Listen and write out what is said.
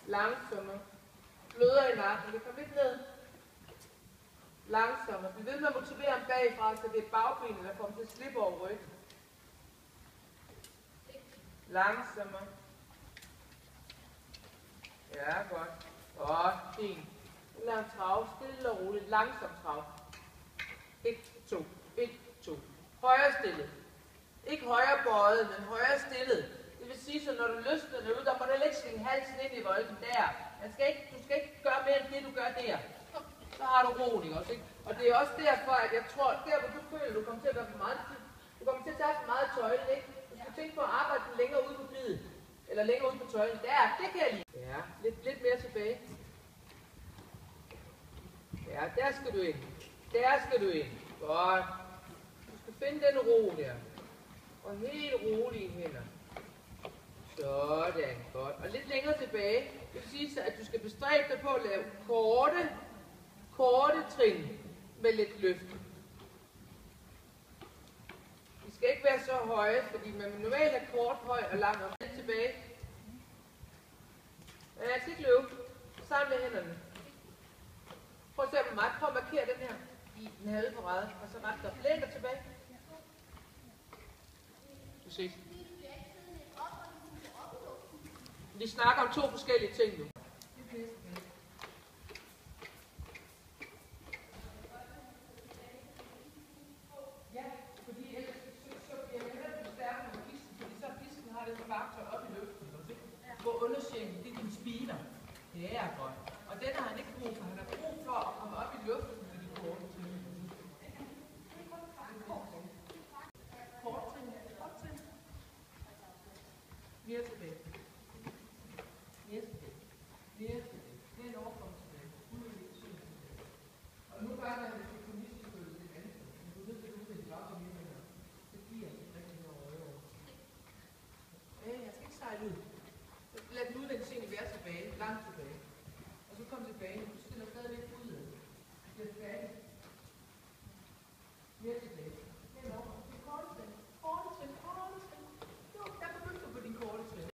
Langsommere. Bløder i nakken. Det kommer lidt ned. Langsommere. Bliv ved med at motivere ham bagfra, så det er bagbenet, der kommer til at slippe over ryggen. Langsommere. Ja, godt. Godt, fint. Lad ham trave. Stille og roligt. Langsomt trave. 1, 2. 1, 2. Højre stillet. Ikke højre bøjet, men højre stillet. Det vil sige, så når du løsner det ud, der må du ikke svinge halsen ind i volden der. Du skal ikke gøre mere end det, du gør der. Så har du roligt også, ikke? Og det er også derfor, at jeg tror, der hvor du føler, du kommer til at gøre for meget tid, du kommer til at tage for meget tøjle, ikke? Du skal tænke på at arbejde længere ude på bidet. Eller længere ude på tøjlen. Der, det kan jeg lide. Ja, lidt mere tilbage. Ja, der skal du ind. Der skal du ind. Godt. Du skal finde den ro der. Og helt rolige hænder. Sådan, godt. Og lidt længere tilbage. Det vil sige, at du skal bestræbe dig på at lave korte trin med lidt løft. De skal ikke være så høje, fordi man normalt er kort, høj og lang og lidt tilbage. Ja, jeg skal ikke løbe. Sammen med hænderne. Prøv at se på mig. Prøv at markere den her i den halve parade, og så ret dig. Læn dig tilbage. Du ses. Vi snakker om 2 forskellige ting nu. Ja, fordi ellers så bliver man heller ikke stærkere med pisken, fordi så pisken har det faktor op i luften, hvor undersjænken, det er din spiner. Det er godt. Og den har han ikke brug for. Han har brug for at komme op i luften med de korte trin. Kort trin. Mere tilbage. Mere tilbage. Mere tilbage. Det er en overkomst tilbage. Og nu bare når det skal komme misforståelse til andet. Men du ved, at du skal bare komme med her. Det giver rigtig noget over. Jeg skal ikke sejle ud. Lad den udvendige ting være tilbage. Langt